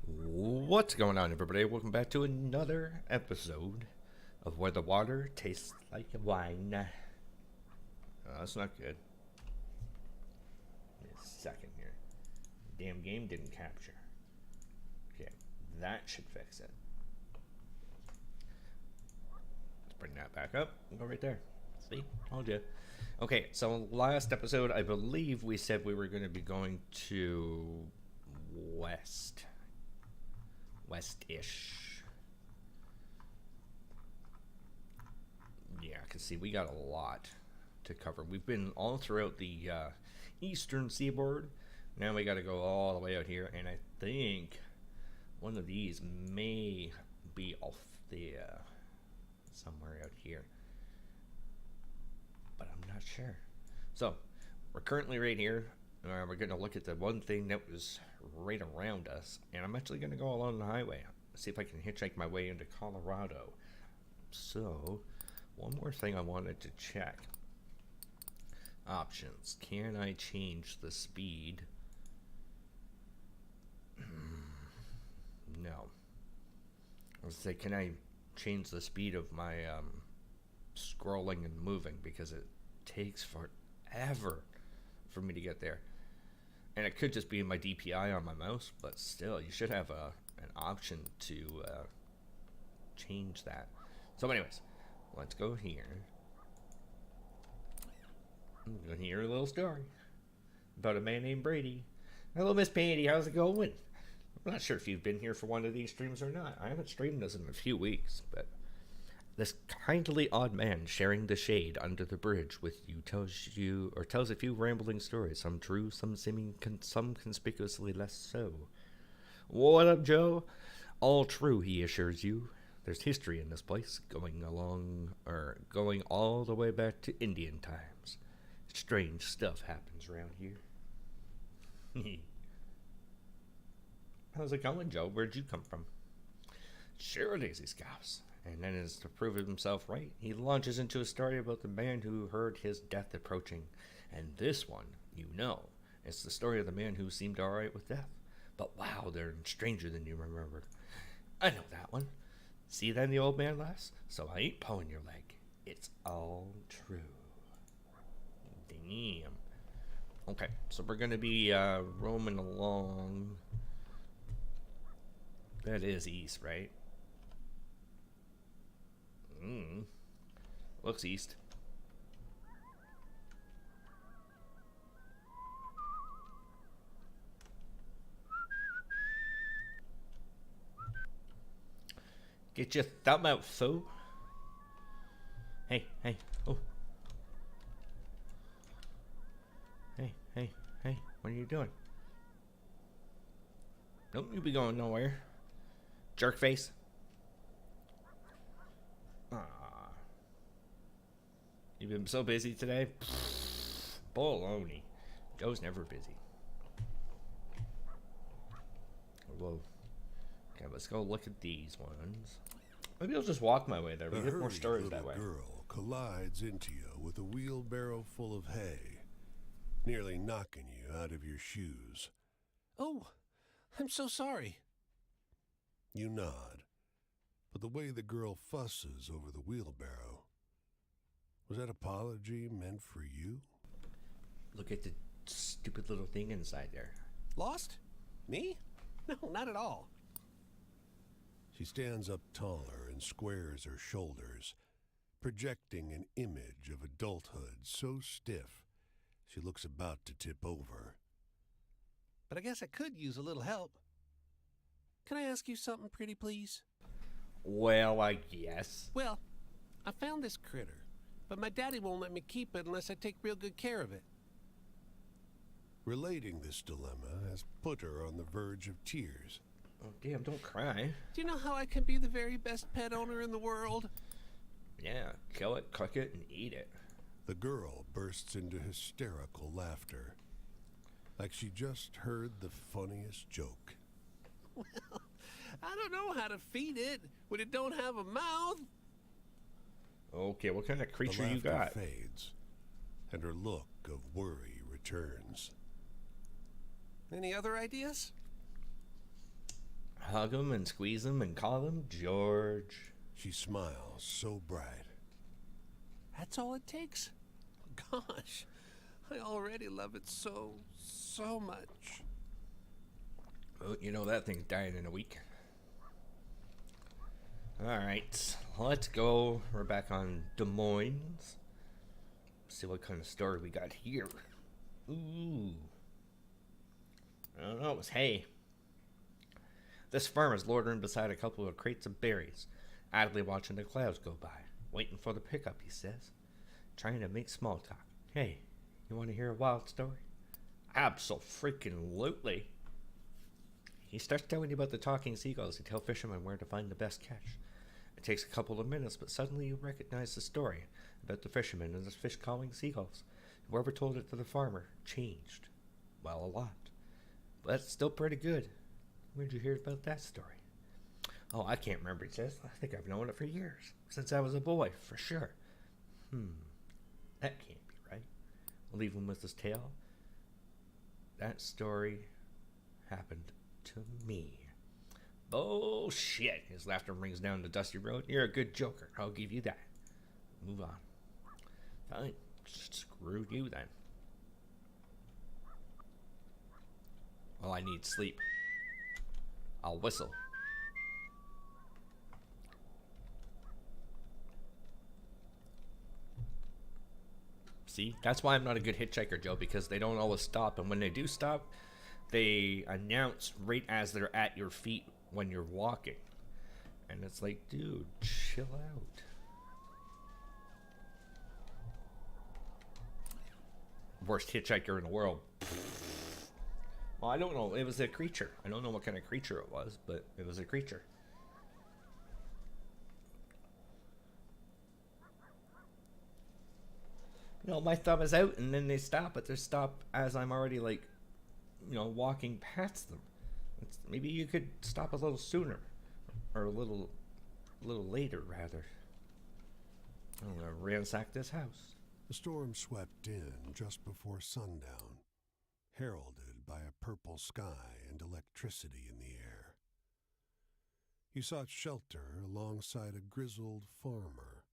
What's going on, everybody? Welcome back to another episode of Where the Water Tastes Like Wine. That's not good. Give me a second here. Damn game didn't capture. Okay, that should fix it. Let's bring that back up and go right there. See? Told you. Okay, so last episode, I believe we said we were going to be going to west-ish. Yeah, because see, we got a lot to cover. We've been all throughout the eastern seaboard. Now we got to go all the way out here, and I think one of these may be off the somewhere out here, but I'm not sure. So we're currently right here. We're going to look at the one thing that was right around us, and I'm actually going to go along the highway, see if I can hitchhike my way into Colorado. So one more thing I wanted to check. Options. Can I change the speed? No. I was say, can I change the speed of my scrolling and moving, because it takes forever for me to get there. And it could just be my DPI on my mouse, but still, you should have an option to change that. So anyways, let's go here. I'm going to hear a little story about a man named Brady. Hello, Miss Patty. How's it going? I'm not sure if you've been here for one of these streams or not. I haven't streamed this in a few weeks, but this kindly odd man sharing the shade under the bridge with you tells a few rambling stories, some true, some seeming, some conspicuously less so. What up, Joe? All true, he assures you. There's history in this place, going all the way back to Indian times. Strange stuff happens around here. How's it going, Joe? Where'd you come from? Sure, Daisy Scouse. And then, as to prove himself right, he launches into a story about the man who heard his death approaching. And this one, it's the story of the man who seemed alright with death. But wow, they're stranger than you remembered. I know that one. See then, the old man laughs? So I ain't pulling your leg. It's all true. Damn. Okay, so we're going to be roaming along. That is east, right? Looks east. Get your thumb out, fool. Hey. Oh. Hey. What are you doing? Nope, you be going nowhere. Jerk face. You've been so busy today? Baloney. Joe's never busy. Whoa. Okay, let's go look at these ones. Maybe I'll just walk my way there. We get more stories that way. A girl collides into you with a wheelbarrow full of hay, nearly knocking you out of your shoes. Oh, I'm so sorry. You nod, but the way the girl fusses over the wheelbarrow, was that apology meant for you? Look at the stupid little thing inside there. Lost? Me? No, not at all. She stands up taller and squares her shoulders, projecting an image of adulthood so stiff she looks about to tip over. But I guess I could use a little help. Can I ask you something pretty, please? Well, I guess. Well, I found this critter, but my daddy won't let me keep it unless I take real good care of it. Relating this dilemma has put her on the verge of tears. Oh, damn, don't cry. Do you know how I can be the very best pet owner in the world? Yeah, kill it, cook it, and eat it. The girl bursts into hysterical laughter, like she just heard the funniest joke. Well, I don't know how to feed it when it don't have a mouth. Okay, what kind of creature the you got? laughter fades, and her look of worry returns. Any other ideas? hug him and squeeze him and call him George. She smiles so bright. That's all it takes? Gosh, I already love it so much. Well, you know that thing's dying in a week. Alright, let's go. We're back on Des Moines. See what kind of story we got here. Ooh. I don't know, it was hay. This farmer is loitering beside a couple of crates of berries, idly watching the clouds go by, waiting for the pickup, he says, trying to make small talk. Hey, you want to hear a wild story? Abso-freaking-lutely. He starts telling you about the talking seagulls who tell fishermen where to find the best catch. It takes a couple of minutes, but suddenly you recognize the story about the fishermen and the fish-calling seagulls. Whoever told it to the farmer changed. Well, a lot. But that's still pretty good. Where'd you hear about that story? Oh, I can't remember, he says. I think I've known it for years. Since I was a boy, for sure. That can't be right. We'll leave him with his tale. That story happened to me. Bullshit. His laughter rings down the dusty road. You're a good joker. I'll give you that. Move on. Fine. Screw you then. Well, I need sleep. I'll whistle. See, that's why I'm not a good hitchhiker, Joe, because they don't always stop, and when they do stop, they announce right as they're at your feet when you're walking. And it's like, dude, chill out. Worst hitchhiker in the world. Well, I don't know. It was a creature. I don't know what kind of creature it was, but it was a creature. You know, my thumb is out, and then they stop, but they stop as I'm already, like, you know, walking past them. Maybe you could stop a little sooner, or a little later, rather. I'm gonna ransack this house. The storm swept in just before sundown, heralded by a purple sky and electricity in the air. He sought shelter alongside a grizzled farmer.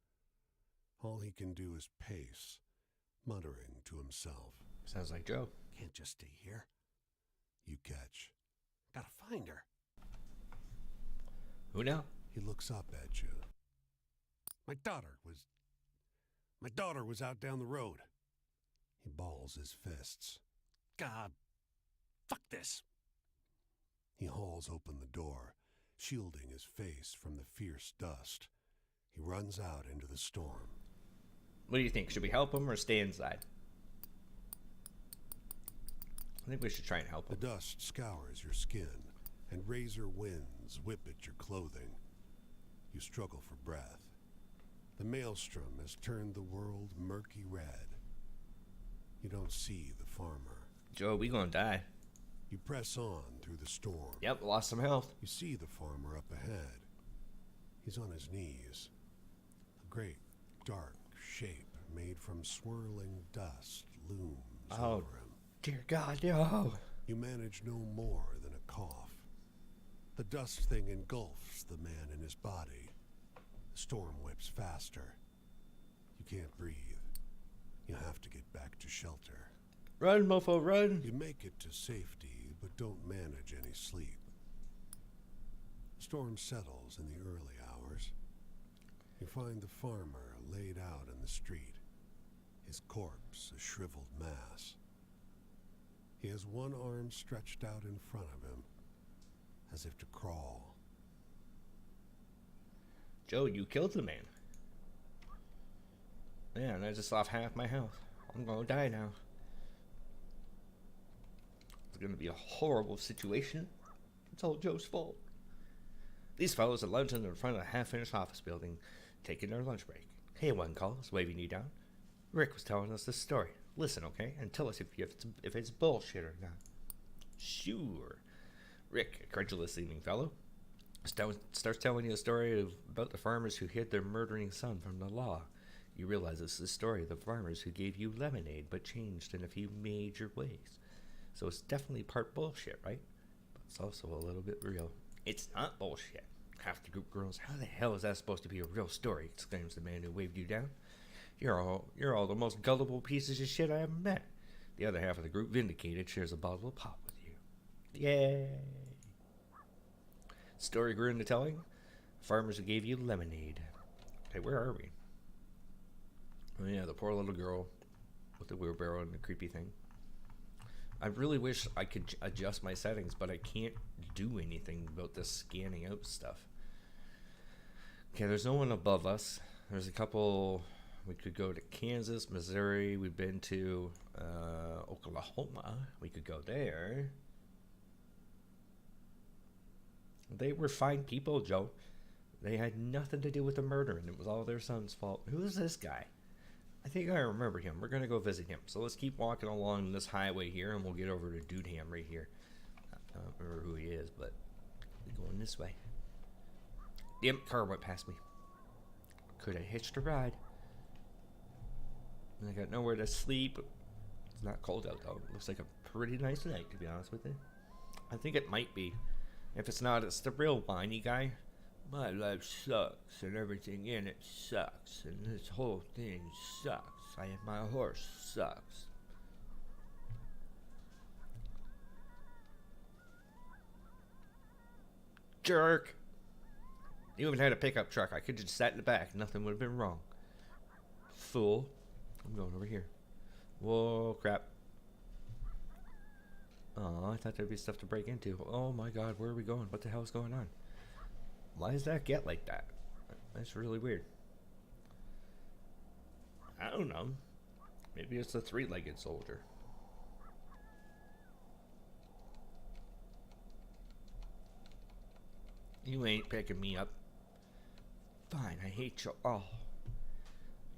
All he can do is pace, muttering to himself. Sounds like Joe. Can't just stay here. You catch. Gotta find her. Who now? He looks up at you. My daughter was out down the road. He balls his fists. God, fuck this. He hauls open the door, shielding his face from the fierce dust. He runs out into the storm. What do you think? Should we help him or stay inside? I think we should try and help The him. dust scours your skin, and razor winds whip at your clothing. You struggle for breath. The maelstrom has turned the world murky red. You don't see the farmer. Joe, we gonna die. You press on through the storm. Yep, lost some health. You see the farmer up ahead. He's on his knees. A great, dark shape made from swirling dust looms over him. Dear God, no. You manage no more than a cough. The dust thing engulfs the man in his body. The storm whips faster. You can't breathe. You have to get back to shelter. Run, mofo, run. You make it to safety, but don't manage any sleep. The storm settles in the early hours. You find the farmer laid out in the street, his corpse a shriveled mass. He has one arm stretched out in front of him, as if to crawl. Joe, you killed the man. Yeah, and I just lost half my health. I'm gonna die now. It's gonna be a horrible situation. It's all Joe's fault. These fellows are lounging in front of a half-finished office building, taking their lunch break. Hey, one calls, waving you down. Rick was telling us this story. Listen, okay, and tell us if it's bullshit or not. Sure. Rick, a credulous-seeming fellow, starts telling you a story about the farmers who hid their murdering son from the law. You realize this is the story of the farmers who gave you lemonade but changed in a few major ways. So it's definitely part bullshit, right? But it's also a little bit real. It's not bullshit. Half the group groans. How the hell is that supposed to be a real story? Exclaims the man who waved you down. You're all the most gullible pieces of shit I ever met. The other half of the group, vindicated, shares a bottle of pop with you. Yay! Story grew into telling. Farmers who gave you lemonade. Hey, where are we? Oh yeah, the poor little girl with the wheelbarrow and the creepy thing. I really wish I could adjust my settings, but I can't do anything about this scanning out stuff. Okay, there's no one above us. There's a couple. We could go to Kansas, Missouri. We've been to Oklahoma. We could go there. They were fine people, Joe. They had nothing to do with the murder, and it was all their son's fault. Who is this guy? I think I remember him. We're going to go visit him. So let's keep walking along this highway here, and we'll get over to Dudeham right here. I don't remember who he is, but we're going this way. Damn, car went past me. Could have hitched a ride. I got nowhere to sleep. It's not cold out, though. It looks like a pretty nice night, to be honest with you. I think it might be. If it's not, it's the real whiny guy. My life sucks, and everything in it sucks, and this whole thing sucks. My horse sucks. Jerk! You even had a pickup truck. I could just sat in the back. Nothing would have been wrong. Fool. I'm going over here. Whoa, crap. Oh, I thought there'd be stuff to break into. Oh my god, where are we going? What the hell's going on? Why does that get like that? That's really weird. I don't know. Maybe it's a three-legged soldier. You ain't picking me up. Fine, I hate you all.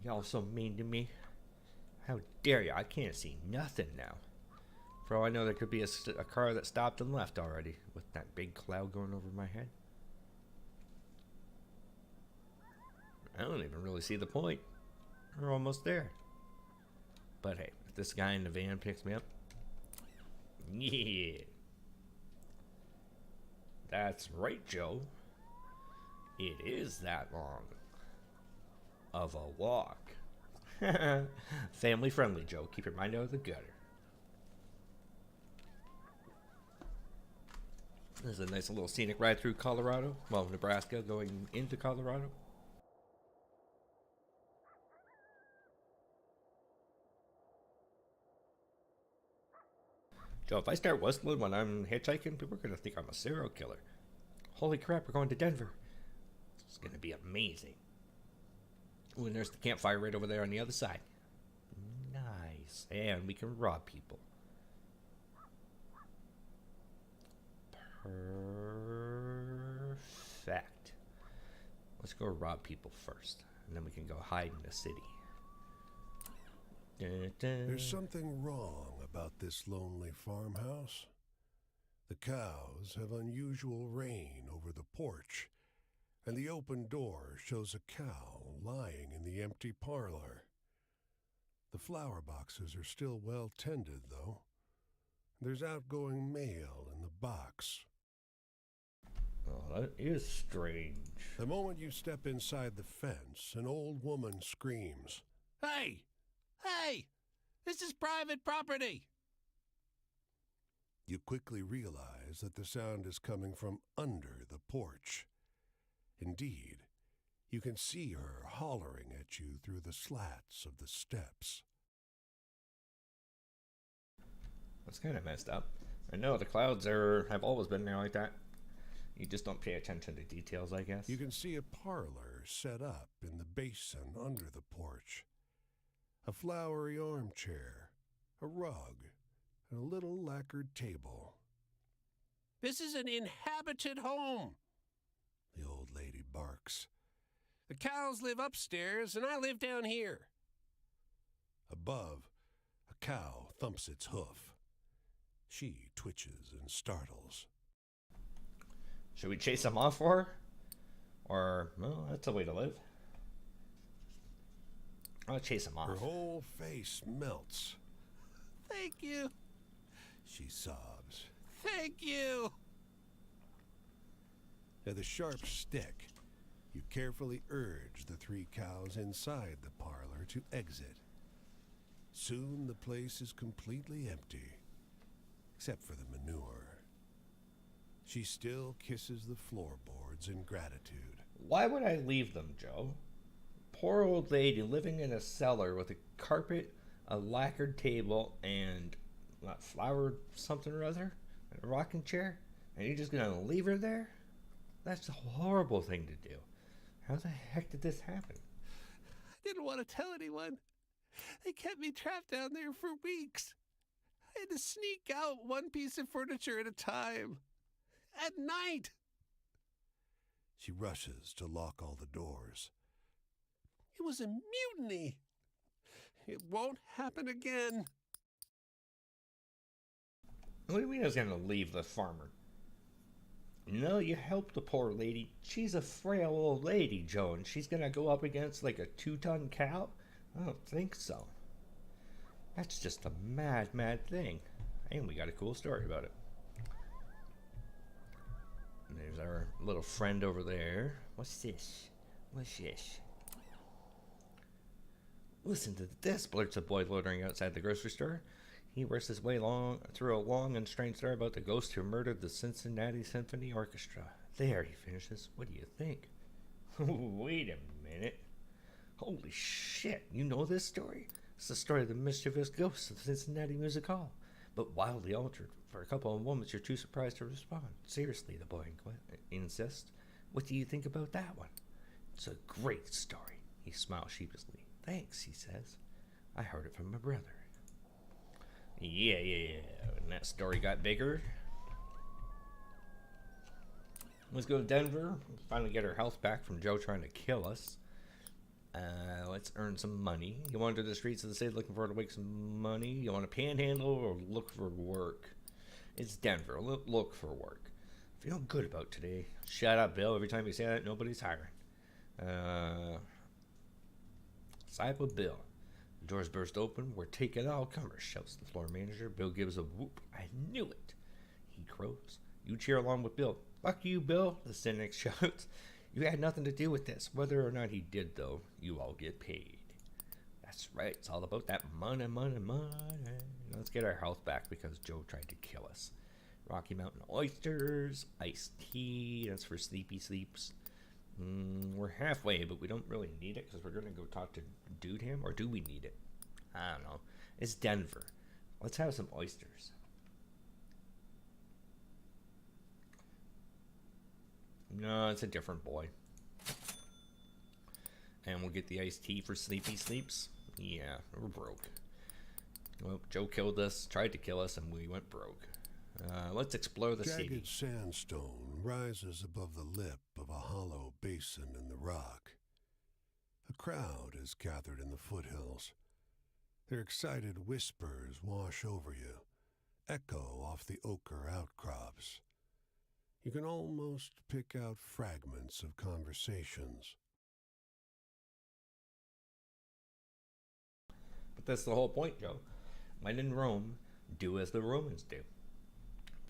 Y'all so mean to me. How dare you? I can't see nothing now. For all I know, there could be a car that stopped and left already with that big cloud going over my head. I don't even really see the point. We're almost there. But hey, if this guy in the van picks me up, yeah. That's right, Joe. It is that long of a walk. Family friendly, Joe. Keep your mind out of the gutter. This is a nice little scenic ride through Colorado. Well, Nebraska going into Colorado. Joe, if I start whistling when I'm hitchhiking, people are going to think I'm a serial killer. Holy crap, we're going to Denver. It's going to be amazing. Ooh, and there's the campfire right over there on the other side. Nice. And we can rob people. Perfect. Let's go rob people first, and then we can go hide in the city. Dun, dun. There's something wrong about this lonely farmhouse. The cows have unusual rain over the porch, and the open door shows a cow lying in the empty parlor. The flower boxes are still well tended, though. There's outgoing mail in the box. Oh, that is strange. The moment you step inside the fence, an old woman screams, Hey! Hey! This is private property! You quickly realize that the sound is coming from under the porch. Indeed, you can see her hollering at you through the slats of the steps. That's kind of messed up. I know the clouds have always been there like that. You just don't pay attention to details, I guess. You can see a parlor set up in the basin under the porch. A flowery armchair, a rug, and a little lacquered table. This is an inhabited home. The old lady barks. The cows live upstairs, and I live down here. Above, a cow thumps its hoof. She twitches and startles. Should we chase them off for her? Or, well, that's a way to live. I'll chase them off. Her whole face melts. Thank you. She sobs. Thank you. With a sharp stick, you carefully urge the 3 cows inside the parlor to exit. Soon the place is completely empty, except for the manure. She still kisses the floorboards in gratitude. Why would I leave them, Joe? Poor old lady living in a cellar with a carpet, a lacquered table, and not flower something or other, and a rocking chair, and you're just gonna leave her there? That's a horrible thing to do. How the heck did this happen? I didn't want to tell anyone. They kept me trapped down there for weeks. I had to sneak out one piece of furniture at a time. At night. She rushes to lock all the doors. It was a mutiny. It won't happen again. What do you mean I was gonna leave the farmer? No, you help the poor lady. She's a frail old lady, Joe, and she's gonna go up against like a 2-ton cow? I don't think so. That's just a mad, mad thing. And we got a cool story about it. And there's our little friend over there. What's this? What's this? Listen to this, blurts a boy loitering outside the grocery store. He works his way through a long and strange story about the ghost who murdered the Cincinnati Symphony Orchestra. There, he finishes. What do you think? Wait a minute. Holy shit, you know this story? It's the story of the mischievous ghost of Cincinnati Music Hall, but wildly altered. For a couple of moments, you're too surprised to respond. Seriously, the boy insists. What do you think about that one? It's a great story. He smiles sheepishly. Thanks, he says. I heard it from my brother. Yeah. And that story got bigger. Let's go to Denver. Finally get our health back from Joe trying to kill us. Let's earn some money. You wander the streets of the city looking for to make some money. You want to panhandle or look for work? It's Denver. Look for work. Feeling good about today. Shut up, Bill. Every time you say that, nobody's hiring. Side with Bill. The doors burst open. We're taking all comers, shouts the floor manager. Bill gives a whoop. I knew it. He crows. You cheer along with Bill. Fuck you, Bill, the cynic shouts. You had nothing to do with this. Whether or not he did, though, you all get paid. That's right. It's all about that money. Let's get our health back because Joe tried to kill us. Rocky Mountain oysters, iced tea. That's for sleepy sleeps. We're halfway, but we don't really need it because we're going to go talk to Dude Him. Or do we need it? I don't know. It's Denver. Let's have some oysters. No, it's a different boy. And we'll get the iced tea for sleepy sleeps. Yeah, we're broke. Well, Joe killed us, tried to kill us, and we went broke. Let's explore the city. Jagged sandstone rises above the lip of a hollow basin in the rock. A crowd is gathered in the foothills. Their excited whispers wash over you, echo off the ochre outcrops. You can almost pick out fragments of conversations. But that's the whole point, Joe. When in Rome, do as the Romans do.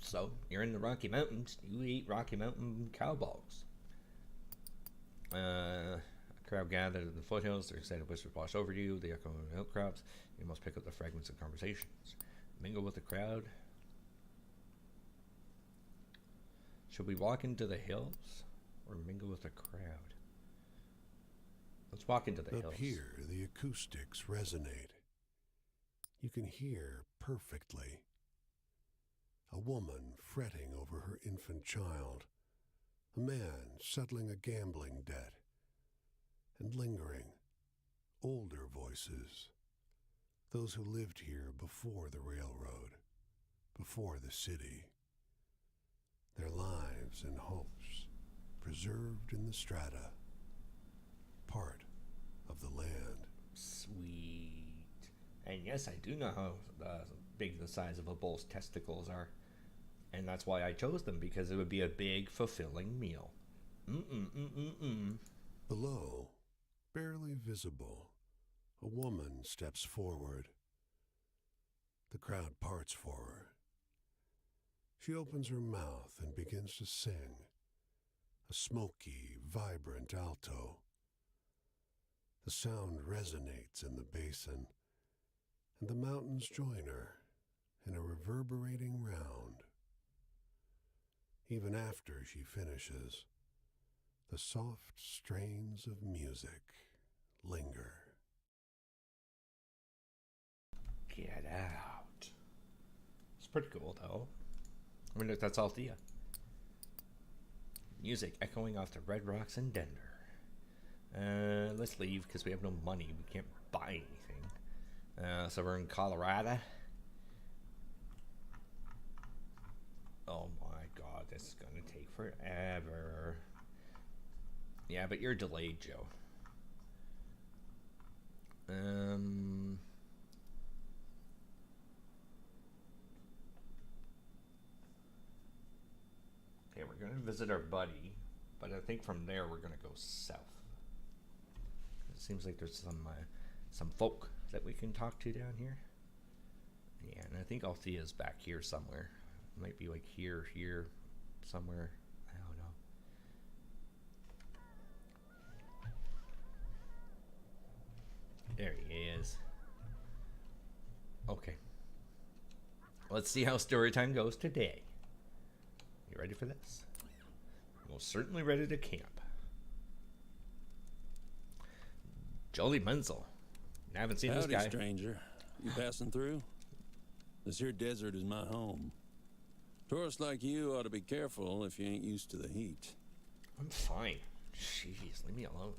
So, you're in the Rocky Mountains, you eat Rocky Mountain cow balls. A crowd gathered at the foothills, their excited whispers wash over you, the echo of outcrops. You must pick up the fragments of conversations. Mingle with the crowd. Should we walk into the hills or mingle with the crowd? Let's walk into the hills. Up here, the acoustics resonate. You can hear perfectly. A woman fretting over her infant child. A man settling a gambling debt. And lingering, older voices. Those who lived here before the railroad, before the city. Their lives and hopes preserved in the strata, part of the land. Sweet. And yes, I do know how big the size of a bull's testicles are. And that's why I chose them, because it would be a big, fulfilling meal. Below, barely visible, a woman steps forward. The crowd parts for her. She opens her mouth and begins to sing, a smoky, vibrant alto. The sound resonates in the basin, and the mountains join her in a reverberating round. Even after she finishes, the soft strains of music linger. Get out. It's pretty cool, though. I wonder if that's Althea. Music echoing off the red rocks in Denver. Let's leave because we have no money. We can't buy anything. So we're in Colorado. Oh my god, this is gonna take forever. Yeah, but you're delayed, Joe. Okay, we're gonna visit our buddy, but I think from there we're gonna go south. It seems like there's some folk that we can talk to down here. Yeah, and I think Althea's back here somewhere. It might be like here, somewhere. I don't know. There he is. Okay. Let's see how story time goes today. You ready for this? Most certainly ready to camp. Jolie Menzel. I haven't seen Howdy, this guy. Stranger. You passing through? This here desert is my home. Tourists like you ought to be careful if you ain't used to the heat. I'm fine. Jeez, leave me alone.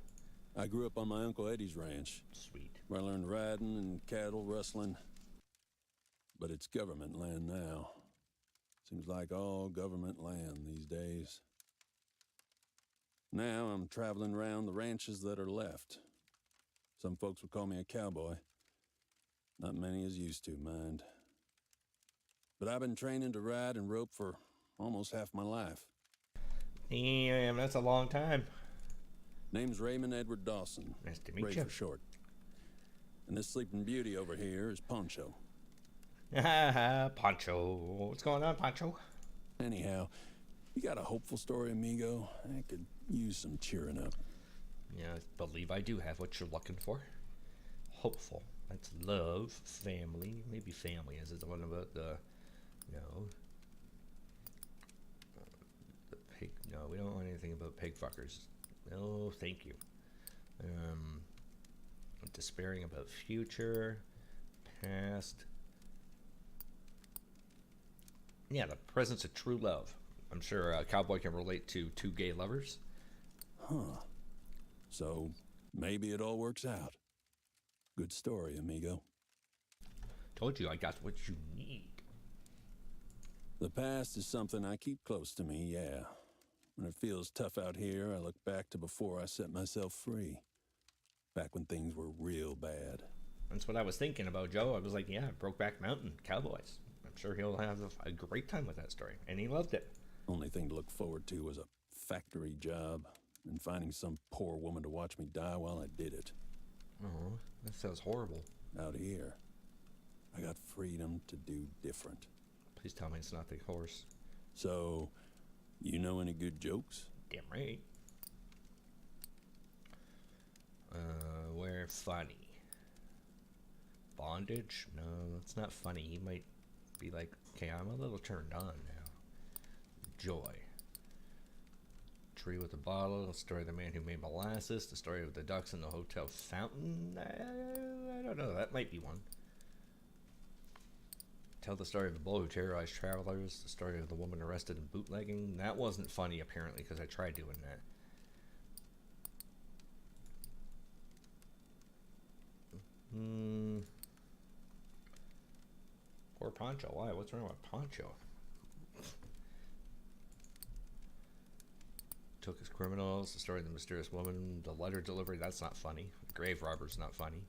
I grew up on my Uncle Eddie's ranch, Sweet. where I learned riding and cattle rustling. But it's government land now. Seems like all government land these days. Now I'm traveling around the ranches that are left. Some folks would call me a cowboy. Not many is used to, mind. But I've been training to ride and rope for almost half my life. Damn, that's a long time. Name's Raymond Edward Dawson. Nice to meet Ray you. for short. And this sleeping beauty over here is Poncho. Poncho. What's going on, Poncho? Anyhow, you got a hopeful story, amigo? I could use some cheering up. Yeah, I believe I do have what you're looking for. Hopeful. That's love, family. Maybe family. Is it the one about the... No. The pig... No, we don't want anything about pig fuckers. No, thank you. Despairing about future, past. Yeah, the presence of true love. I'm sure a cowboy can relate to two gay lovers. Huh. So, maybe it all works out. Good story, amigo. Told you I got what you need. The past is something I keep close to me, yeah. When it feels tough out here, I look back to before I set myself free. Back when things were real bad. That's what I was thinking about, Joe. I was like, yeah, Brokeback Mountain, cowboys. I'm sure he'll have a great time with that story. And he loved it. Only thing to look forward to was a factory job and finding some poor woman to watch me die while I did it. Oh, that sounds horrible. Out here, I got freedom to do different. Please tell me it's not the horse. So, you know any good jokes? Damn right. Where funny? Bondage? No, that's not funny. He might be like, okay, I'm a little turned on now. Joy. Tree with a bottle, the story of the man who made molasses, the story of the ducks in the hotel fountain. I don't know, that might be one. Tell the story of the bull who terrorized travelers, the story of the woman arrested in bootlegging. That wasn't funny, apparently, because I tried doing that. Poor Poncho. Why? What's wrong with Poncho? Took his criminals, the story of the mysterious woman, the letter delivery. That's not funny. The grave robber's not funny.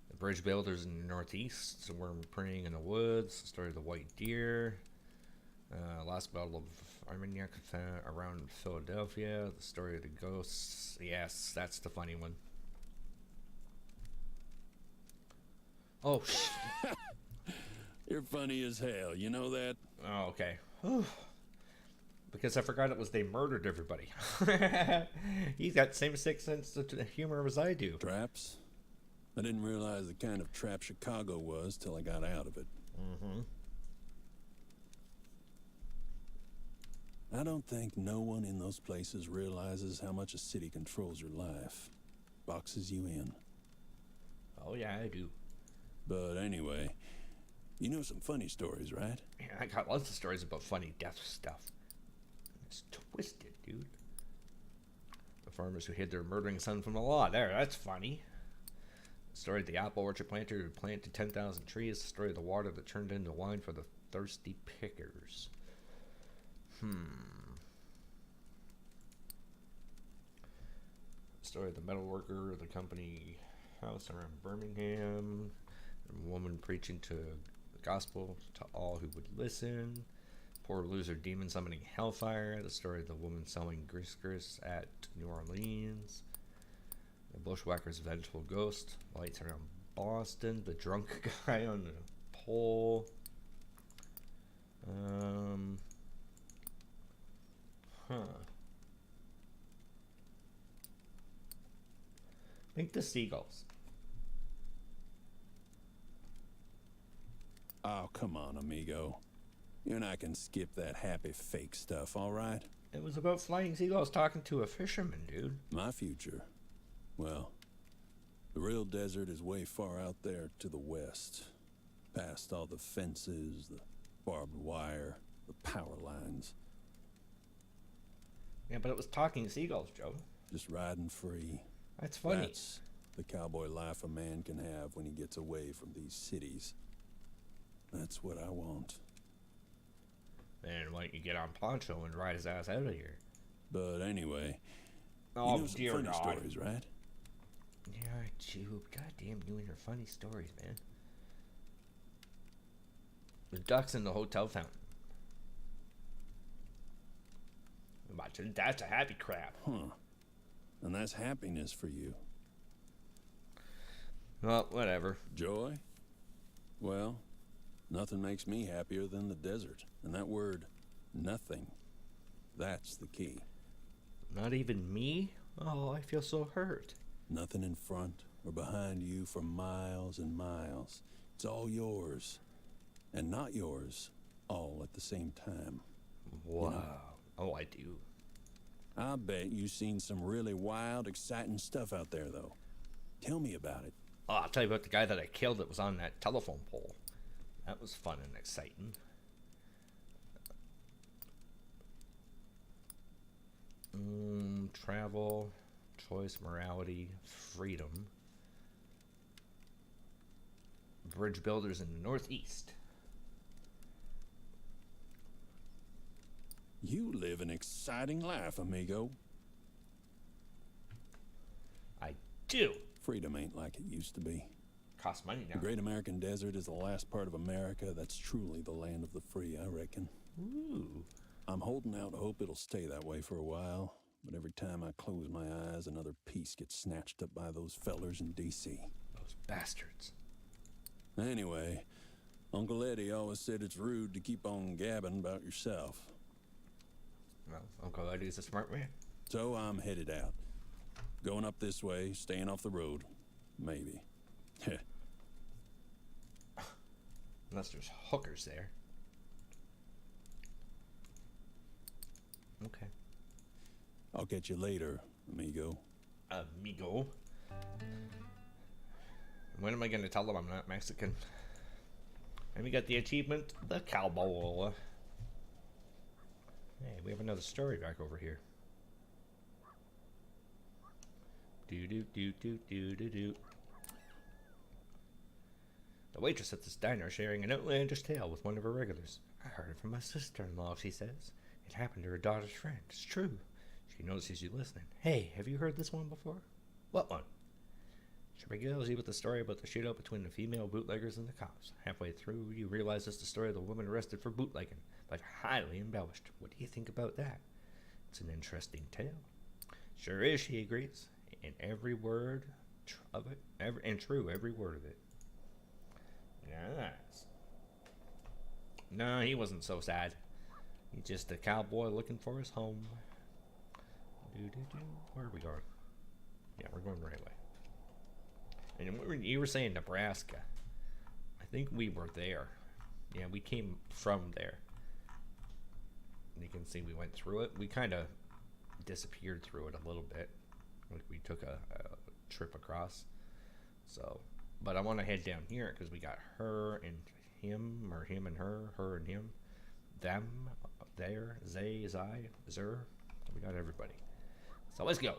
The bridge builders in the northeast, the worm praying in the woods, the story of the white deer, last battle of Armagnac around Philadelphia, the story of the ghosts. Yes, that's the funny one. Oh, You're funny as hell, you know that? Oh, okay. Because I forgot it was they murdered everybody. He's got the same sixth sense of humor as I do. Traps? I didn't realize the kind of trap Chicago was till I got out of it. Mm-hmm. I don't think no one in those places realizes how much a city controls your life. Boxes you in. Oh, yeah, I do. But anyway, you know some funny stories, right? Man, I got lots of stories about funny death stuff. It's twisted, dude. The farmers who hid their murdering son from the law. There, that's funny. The story of the apple orchard planter who planted 10,000 trees. The story of the water that turned into wine for the thirsty pickers. The story of the metal worker of the company house around Birmingham. A woman preaching to the gospel to all who would listen. Poor loser demon summoning hellfire. The story of the woman selling grist at New Orleans. The bushwhacker's vengeful ghost. Lights around Boston. The drunk guy on the pole. I think the seagulls. Oh, come on, amigo. You and I can skip that happy fake stuff, all right? It was about flying seagulls talking to a fisherman, dude. My future. Well, the real desert is way far out there to the west. Past all the fences, the barbed wire, the power lines. Yeah, but it was talking seagulls, Joe. Just riding free. That's funny. That's the cowboy life a man can have when he gets away from these cities. That's what I want. Then why don't you get on Poncho and ride his ass out of here? But anyway, Oh, you know some dear funny God. stories, right? Yeah, Jude. Goddamn you and your funny stories, man. The ducks in the hotel fountain. Imagine that's a happy crap. Huh. And that's happiness for you. Well, whatever. Joy? Well, nothing makes me happier than the desert. And that word, nothing, that's the key. Not even me? Oh, I feel so hurt. Nothing in front or behind you for miles and miles. It's all yours. And not yours, all at the same time. Wow. You know? Oh, I do. I bet you've seen some really wild, exciting stuff out there, though. Tell me about it. Oh, I'll tell you about the guy that I killed that was on that telephone pole. That was fun and exciting. Travel, choice, morality, freedom. Bridge builders in the Northeast. You live an exciting life, amigo. I do. Freedom ain't like it used to be. Costs money The now. Great American Desert is the last part of America that's truly the land of the free, I reckon. Ooh. I'm holding out hope it'll stay that way for a while, but every time I close my eyes, another piece gets snatched up by those fellers in D.C. Those bastards. Anyway, Uncle Eddie always said it's rude to keep on gabbing about yourself. Well, Uncle Eddie's a smart man. So I'm headed out. Going up this way, staying off the road. Maybe. Unless there's hookers there. Okay. I'll catch you later, amigo. Amigo. When am I going to tell them I'm not Mexican? And we got the achievement, the cowboy. Hey, we have another story back over here. Do do do do do do do. The waitress at this diner sharing an outlandish tale with one of her regulars. I heard it from my sister-in-law, she says. It happened to her daughter's friend. It's true. She notices you listening. Hey, have you heard this one before? What one? She regales you with the story about the shootout between the female bootleggers and the cops. Halfway through, you realize it's the story of the woman arrested for bootlegging, but highly embellished. What do you think about that? It's an interesting tale. Sure is, she agrees. And every word of it, every word of it. Yes. No, he wasn't so sad. He's just a cowboy looking for his home. Where are we going? Yeah, we're going the right way. And you were saying Nebraska. I think we were there. Yeah, we came from there. You can see we went through it. We kind of disappeared through it a little bit. Like we took a trip across. So, but I want to head down here because we got her and him, or him and her and him, them, there, they, zai, zer. We got everybody. So let's go.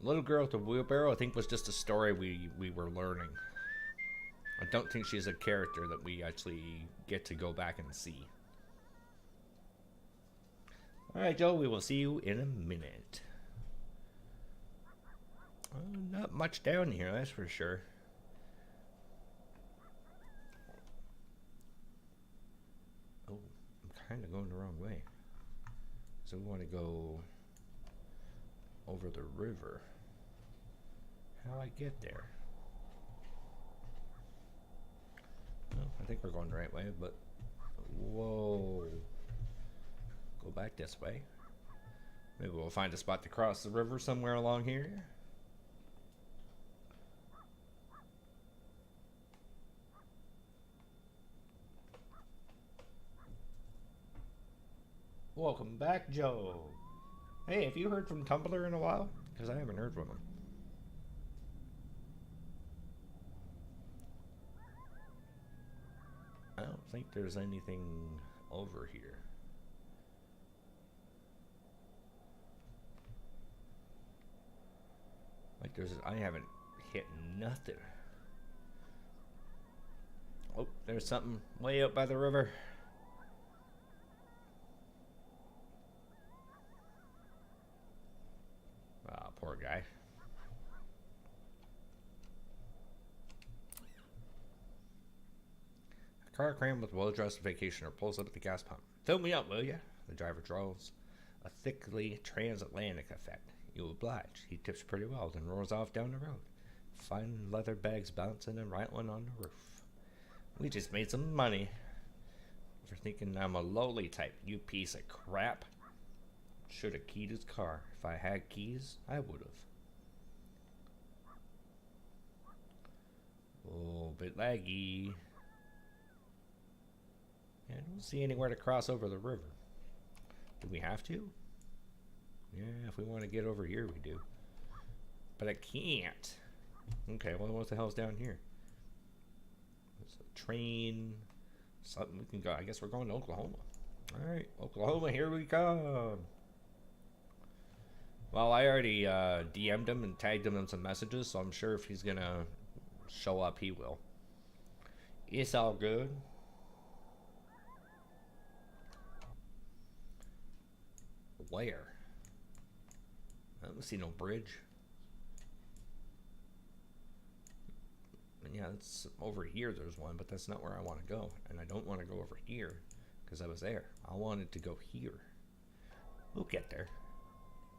Little girl with the wheelbarrow, I think, was just a story we were learning. I don't think she's a character that we actually get to go back and see. Alright, Joe, we will see you in a minute. Not much down here, that's for sure. Oh, I'm kind of going the wrong way. So we want to go over the river. How do I get there? Well, I think we're going the right way, but whoa. Go back this way. Maybe we'll find a spot to cross the river somewhere along here. Welcome back, Joe. Hey, have you heard from Tumblr in a while? Because I haven't heard from him. I don't think there's anything over here. Like I haven't hit nothing. Oh, there's something way up by the river. Ah, poor guy. A car crammed with well-dressed vacationer pulls up at the gas pump. Fill me up, will ya? The driver draws a thickly transatlantic effect. You oblige. He tips pretty well, then roars off down the road. Fine leather bags bouncing and rattling on the roof. We just made some money. For thinking I'm a lowly type, you piece of crap. Should have keyed his car. If I had keys, I would have. Oh, bit laggy. Yeah, I don't see anywhere to cross over the river. Do we have to? Yeah, if we want to get over here, we do. But I can't. Okay, well, what the hell's down here? There's a train. Something we can go. I guess we're going to Oklahoma. Alright, Oklahoma, here we come. Well, I already DM'd him and tagged him in some messages, so I'm sure if he's going to show up, he will. It's all good. Where? I don't see no bridge. And yeah, it's over here there's one, but that's not where I want to go. And I don't want to go over here because I was there. I wanted to go here. We'll get there.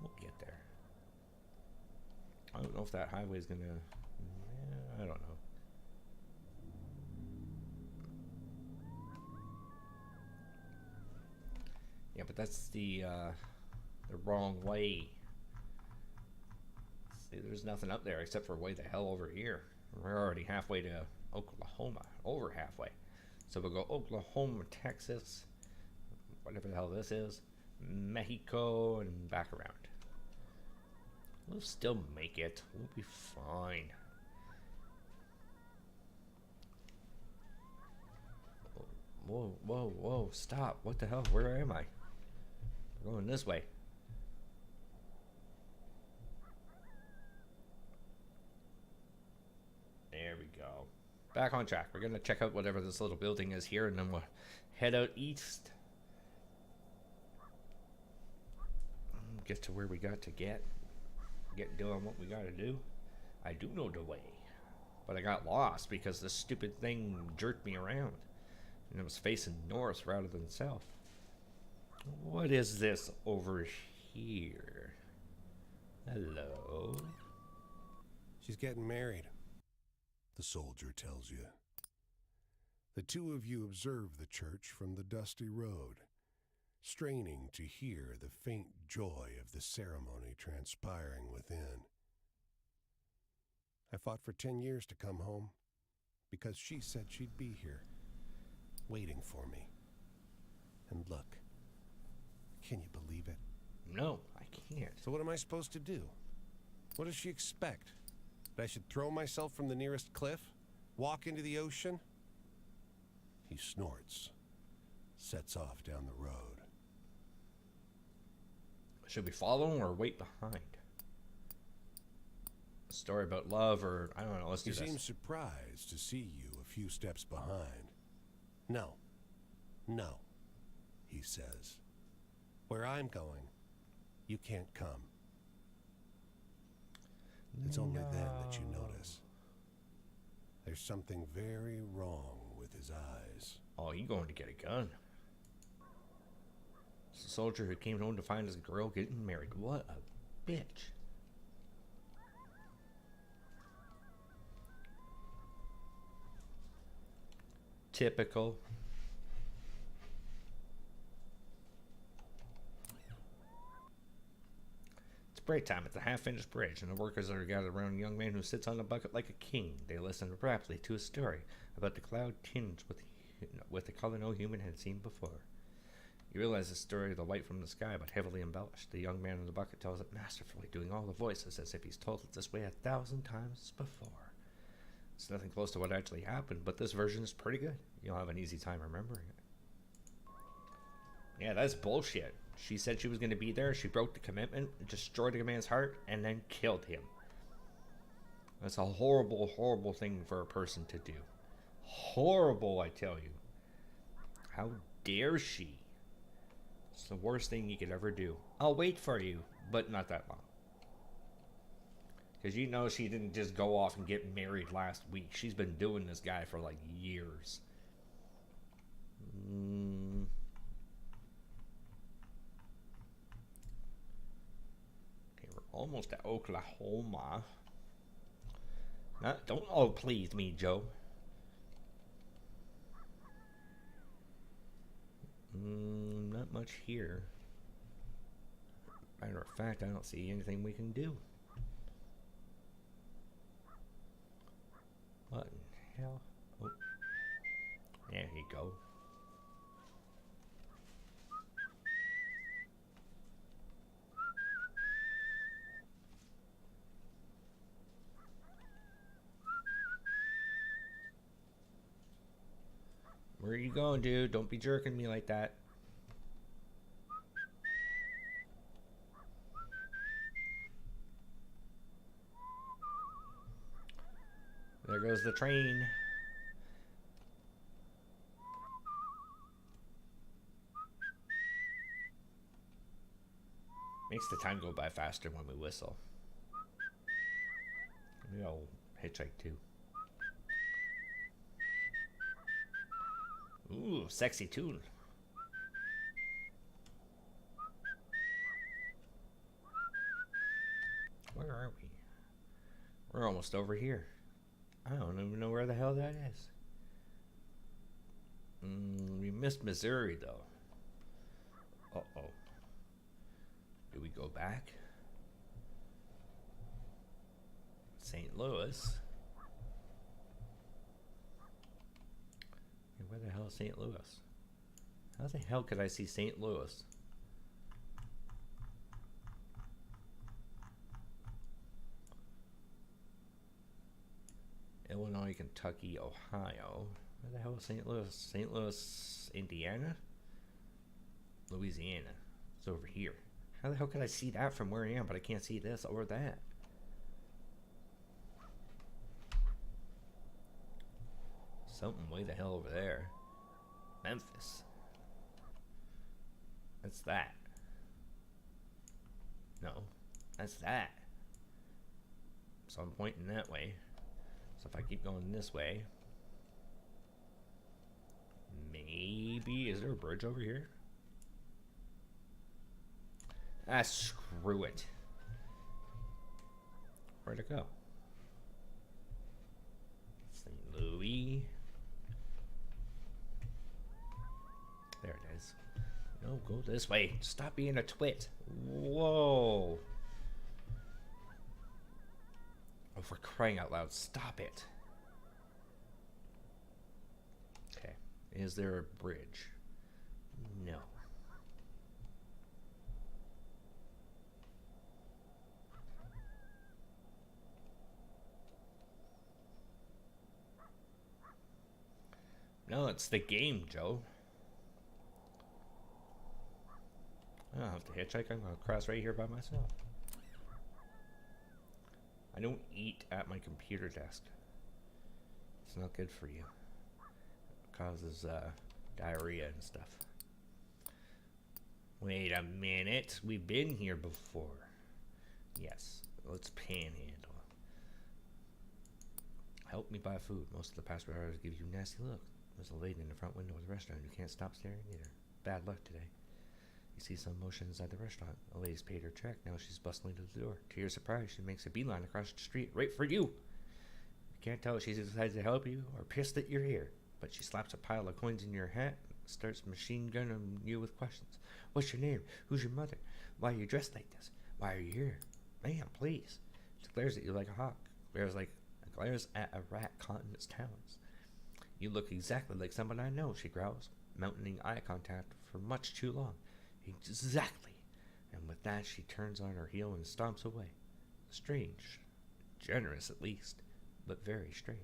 We'll get there. I don't know if that highway is going to... Yeah, I don't know. Yeah, but that's the wrong way. See, there's nothing up there except for way the hell over here. We're already halfway to Oklahoma. Over halfway. So we'll go Oklahoma, Texas, whatever the hell this is, Mexico, and back around. We'll still make it. We'll be fine. Whoa, whoa, whoa, stop. What the hell? Where am I? We're going this way. There we go. Back on track. We're going to check out whatever this little building is here, and then we'll head out east. Get to where we got to get doing what we got to do. I do know the way. But I got lost because this stupid thing jerked me around. And it was facing north rather than south. What is this over here? Hello? She's getting married, the soldier tells you. The two of you observe the church from the dusty road, straining to hear the faint joy of the ceremony transpiring within. I fought for 10 years to come home because she said she'd be here, waiting for me. And look, can you believe it? No, I can't. So what am I supposed to do? What does she expect? That I should throw myself from the nearest cliff? Walk into the ocean? He snorts, sets off down the road. Should we follow him or wait behind? A story about love, or I don't know, let's do He this. seems surprised to see you a few steps behind. No, he says. Where I'm going, you can't come. It's only then that you notice. There's something very wrong with his eyes. Oh, he going to get a gun. It's a soldier who came home to find his girl getting married. What a bitch. Typical. It's break time at the half-finished bridge, and the workers are gathered around a young man who sits on the bucket like a king. They listen raptly to a story about the cloud tinged with the color no human had seen before. You realize the story of the light from the sky, but heavily embellished. The young man in the bucket tells it masterfully, doing all the voices as if he's told it this way 1,000 times before. It's nothing close to what actually happened, but this version is pretty good. You'll have an easy time remembering it. Yeah, that's bullshit. She said she was going to be there, she broke the commitment, destroyed the man's heart, and then killed him. That's a horrible, horrible thing for a person to do. Horrible, I tell you. How dare she? It's the worst thing you could ever do. I'll wait for you, but not that long. Because you know she didn't just go off and get married last week. She's been doing this guy for like years. Okay, we're almost at Oklahoma. Don't all please me, Joe. Not much here. Matter of fact, I don't see anything we can do. What in hell? Oh. There you go. Where are you going, dude? Don't be jerking me like that. There goes the train. Makes the time go by faster when we whistle. Maybe I'll hitchhike too. Ooh, sexy tune. Where are we? We're almost over here. I don't even know where the hell that is. We missed Missouri, though. Uh-oh. Do we go back? St. Louis. Hey, where the hell is St. Louis? How the hell could I see St. Louis? Illinois, Kentucky, Ohio. Where the hell is St. Louis? St. Louis, Indiana? Louisiana. It's over here. How the hell could I see that from where I am, but I can't see this or that? Something way the hell over there. Memphis. That's that. No. That's that. So I'm pointing that way. So if I keep going this way, maybe. maybe, is there a bridge over here? Ah, screw it. Where'd it go? St. Louis. There it is. No, go this way. Stop being a twit. Whoa. Oh, for crying out loud, stop it. Okay. Is there a bridge? No. No, it's the game, Joe. I don't have to hitchhike. I'm going to cross right here by myself. I don't eat at my computer desk. It's not good for you. It causes diarrhea and stuff. Wait a minute. We've been here before. Yes. Let's panhandle. Help me buy food. Most of the password hours give you a nasty look. There's a lady in the front window of the restaurant who can't stop staring either. Bad luck today. You see some motion inside the restaurant. The lady's paid her check. Now she's bustling to the door. To your surprise, she makes a beeline across the street right for you. You can't tell if she decides to help you or pissed that you're here. But she slaps a pile of coins in your hat and starts machine gunning you with questions. What's your name? Who's your mother? Why are you dressed like this? Why are you here? Ma'am, please. She glares at you like a hawk. Glares at a rat caught in its talons. You look exactly like someone I know, she growls, maintaining eye contact for much too long. Exactly. And with that, she turns on her heel and stomps away. Strange. Generous, at least. But very strange.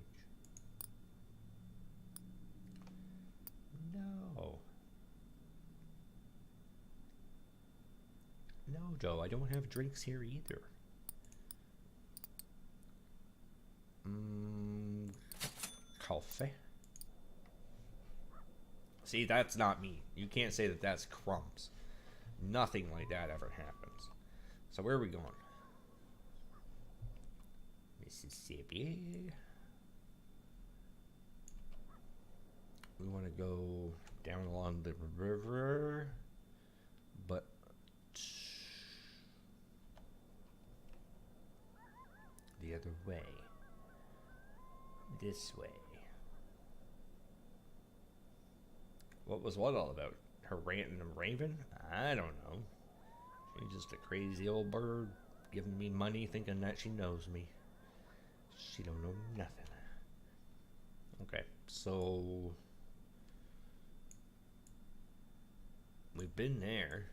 No. No, Joe, I don't have drinks here either. Coffee. See, that's not me. You can't say that that's crumbs. Nothing like that ever happens. So where are we going? Mississippi. We want to go down along the river, but the other way. This way. What was what all about? Her ranting and raving? I don't know. She's just a crazy old bird giving me money thinking that she knows me. She don't know nothing. Okay, so we've been there.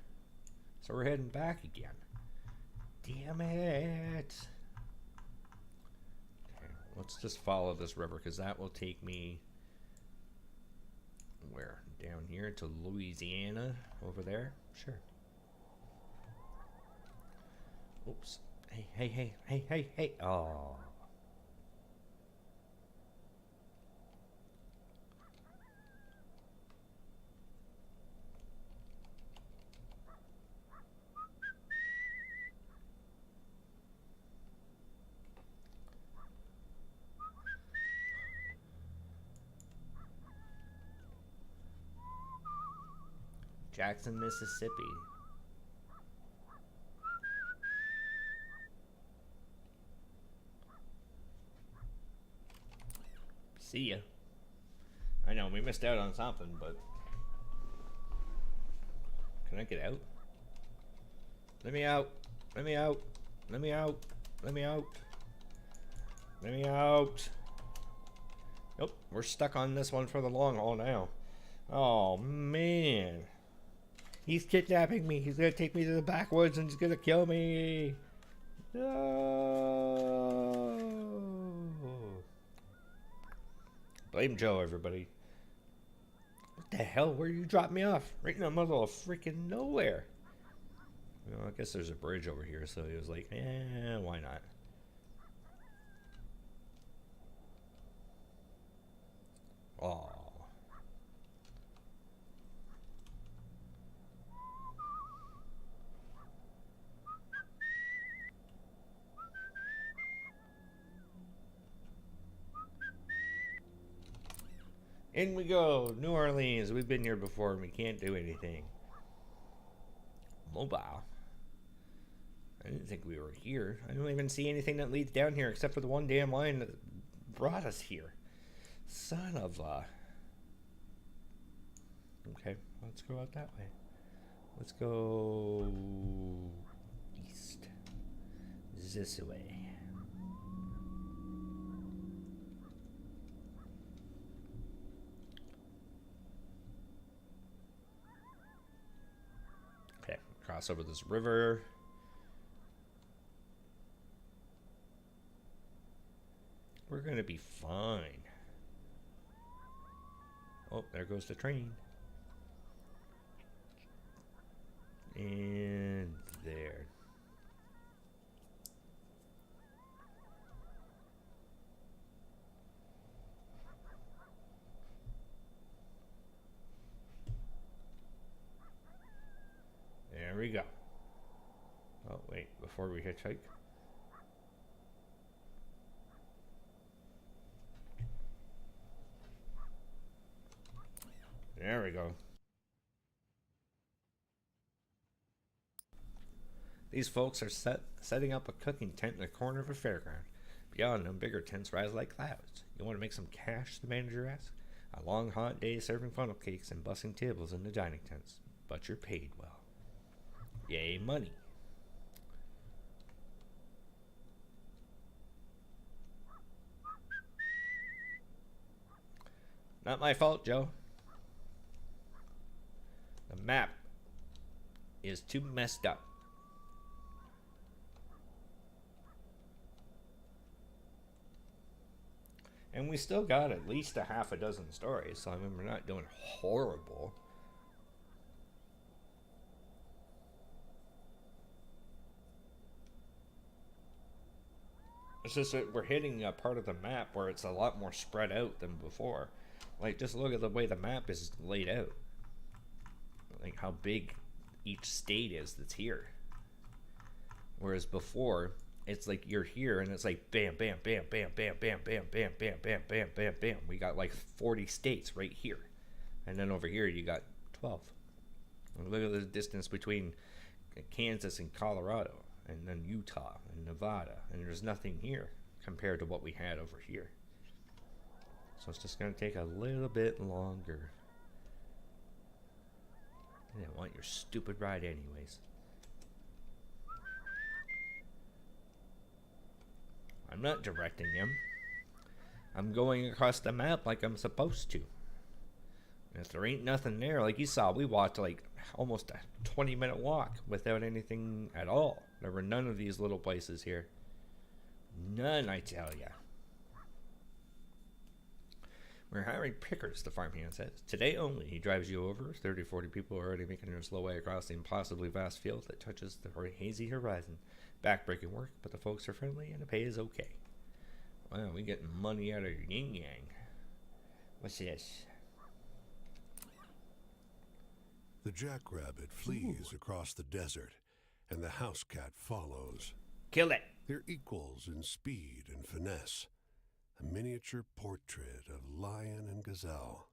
So we're heading back again. Damn it. Okay, let's just follow this river because that will take me where? Down here to Louisiana over there? Sure. Oops. Hey. Oh. Jackson, Mississippi. See ya. I know, we missed out on something, but... Can I get out? Let me out. Let me out. Let me out. Let me out. Let me out. Nope, we're stuck on this one for the long haul now. Oh, man. He's kidnapping me. He's gonna take me to the backwoods and he's gonna kill me. No. Blame Joe, everybody. What the hell? Where you drop me off? Right in the middle of freaking nowhere. Well, I guess there's a bridge over here, so he was like, why not? Oh. In we go. New Orleans. We've been here before and we can't do anything. Mobile. I didn't think we were here. I don't even see anything that leads down here except for the one damn line that brought us here. Son of a... Okay, let's go out that way. Let's go east. This way. Okay, cross over this river. We're gonna be fine. Oh, there goes the train. And there. There we go. Oh, wait, before we hitchhike. There we go. These folks are setting up a cooking tent in the corner of a fairground. Beyond them, bigger tents rise like clouds. You want to make some cash, the manager asks? A long, hot day serving funnel cakes and bussing tables in the dining tents. But you're paid well. Yay, money. Not my fault, Joe. The map is too messed up. And we still got at least a half a dozen stories, so I mean, we're not doing horrible. It's just that we're hitting a part of the map where it's a lot more spread out than before. Like, just look at the way the map is laid out. Like, how big each state is that's here. Whereas before, it's like you're here and it's like bam, bam, bam, bam, bam, bam, bam, bam, bam, bam, bam, bam, bam. We got like 40 states right here. And then over here you got 12. And look at the distance between Kansas and Colorado, and then Utah and Nevada. And there's nothing here compared to what we had over here. So it's just going to take a little bit longer. I didn't want your stupid ride anyways. I'm not directing him. I'm going across the map like I'm supposed to. And if there ain't nothing there, like you saw, we walked like almost a 20-minute walk without anything at all. There were none of these little places here. None, I tell ya. We're hiring pickers, the farmhand says. Today only, he drives you over. 30, 40 people are already making their slow way across the impossibly vast field that touches the hazy horizon. Backbreaking work, but the folks are friendly and the pay is okay. Wow, we getting money out of yin yang. What's this? The jackrabbit flees across the desert, and the house cat follows. Kill it! They're equals in speed and finesse. A miniature portrait of lion and gazelle.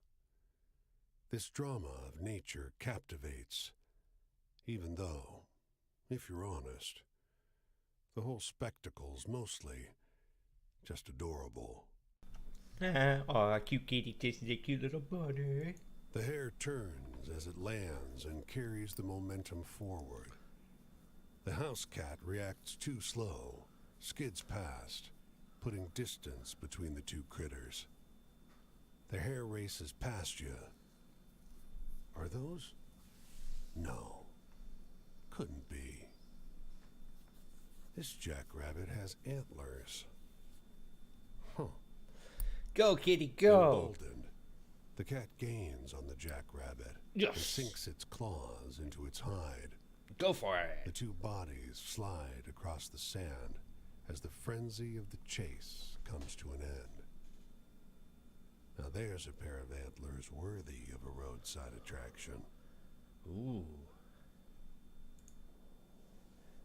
This drama of nature captivates, even though, if you're honest, the whole spectacle's mostly just adorable. Aw, cute kitty tastes a cute little bunny. The hair turns as it lands and carries the momentum forward. The house cat reacts too slow, skids past, putting distance between the two critters. The hair races past you. Are those? No. Couldn't be. This jackrabbit has antlers. Huh. Go, kitty, go! Emboldened, the cat gains on the jackrabbit and Yes! sinks its claws into its hide. Go for The it! two bodies slide across the sand as the frenzy of the chase comes to an end. Now there's a pair of antlers worthy of a roadside attraction. Ooh.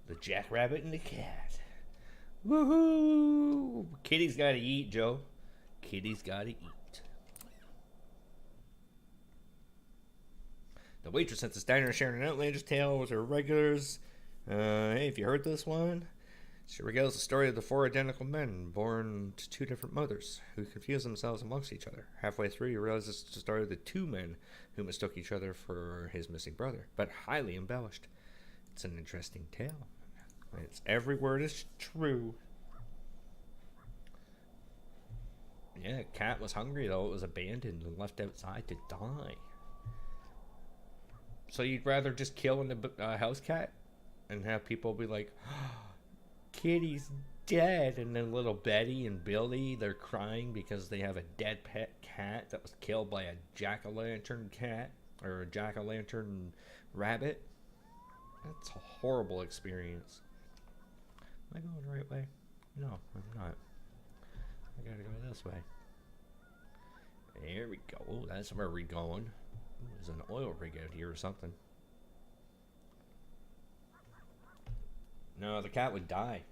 The jackrabbit and the cat. Woohoo! Kitty's gotta eat, Joe. Kitty's gotta eat. waitress at this diner sharing an outlandish tale with her regulars. Hey, have you heard this one? She regales the story of the 4 identical men born to 2 different mothers who confuse themselves amongst each other. Halfway through, you realize it's the story of the 2 men who mistook each other for his missing brother, but highly embellished. It's an interesting tale. It's every word is true. Yeah, the cat was hungry, though. It was abandoned and left outside to die. So you'd rather just kill a house cat and have people be like, Kitty's dead, and then little Betty and Billy, they're crying because they have a dead pet cat that was killed by a jack-o'-lantern cat, or a jack-o'-lantern rabbit. That's a horrible experience. Am I going the right way? No, I'm not. I gotta go this way. There we go. Oh, that's where we're going. Ooh, there's an oil rig out here or something. No, the cat would die.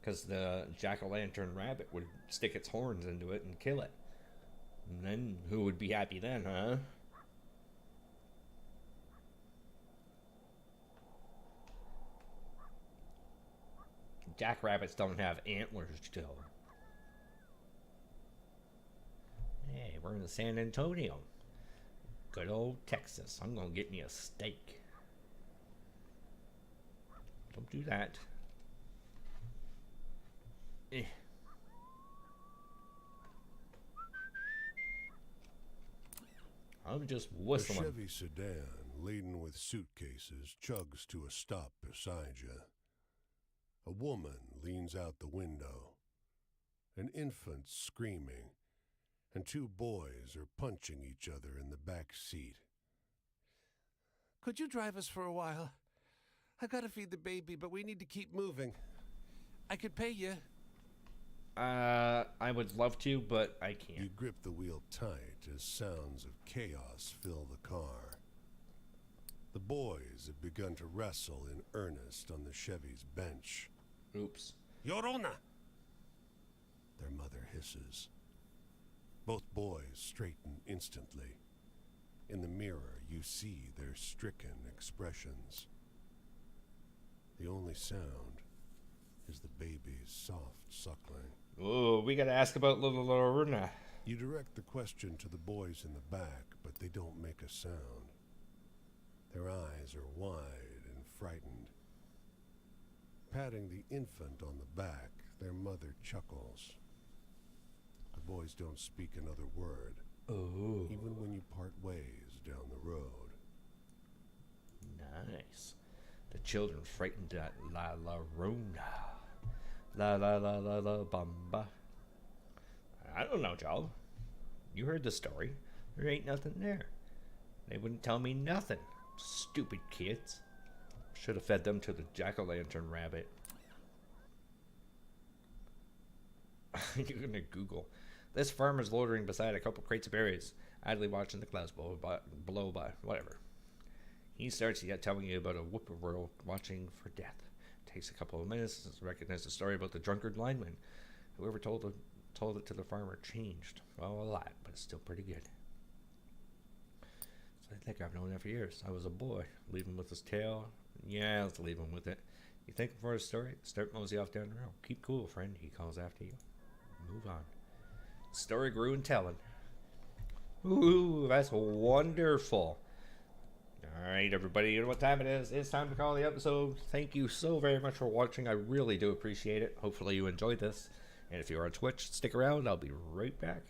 Because the jack-o'-lantern rabbit would stick its horns into it and kill it. And then, who would be happy then, huh? Jackrabbits don't have antlers, Joe. Hey, we're in San Antonio. Good old Texas. I'm gonna get me a steak. Don't do that. I'm just whistling. A Chevy sedan laden with suitcases chugs to a stop beside you. A woman leans out the window. An infant screaming, and 2 boys are punching each other in the back seat. Could you drive us for a while? I gotta feed the baby, but we need to keep moving. I could pay you. I would love to, but I can't. You grip the wheel tight as sounds of chaos fill the car. The boys have begun to wrestle in earnest on the Chevy's bench. Oops. Your Honor! Their mother hisses. Both boys straighten instantly. In the mirror, you see their stricken expressions. The only sound is the baby's soft suckling. Oh, we gotta ask about little Lorna. You direct the question to the boys in the back, but they don't make a sound. Their eyes are wide and frightened. Patting the infant on the back, their mother chuckles. The boys don't speak another word, even when you part ways down the road. Nice. The children frightened at La Lorna. La la la la la bamba. I don't know, Joe. You heard the story. There ain't nothing there. They wouldn't tell me nothing. Stupid kids. Should have fed them to the jack-o'-lantern rabbit. You're gonna Google. This farmer's loitering beside a couple crates of berries, idly watching the clouds blow by. Whatever. He starts yet telling you about a whippoorwill watching for death. Takes a couple of minutes to recognize the story about the drunkard lineman. Whoever told it to the farmer changed. Well, a lot, but it's still pretty good. So I think I've known that for years. I was a boy. Leave him with his tail. Yeah, let's leave him with it. You think for a story? Start mosey off down the road. Keep cool, friend. He calls after you. Move on. Story grew in telling. Ooh, that's wonderful. Alright, everybody, you know what time it is. It's time to call the episode. Thank you so very much for watching. I really do appreciate it. Hopefully you enjoyed this. And if you're on Twitch, stick around. I'll be right back.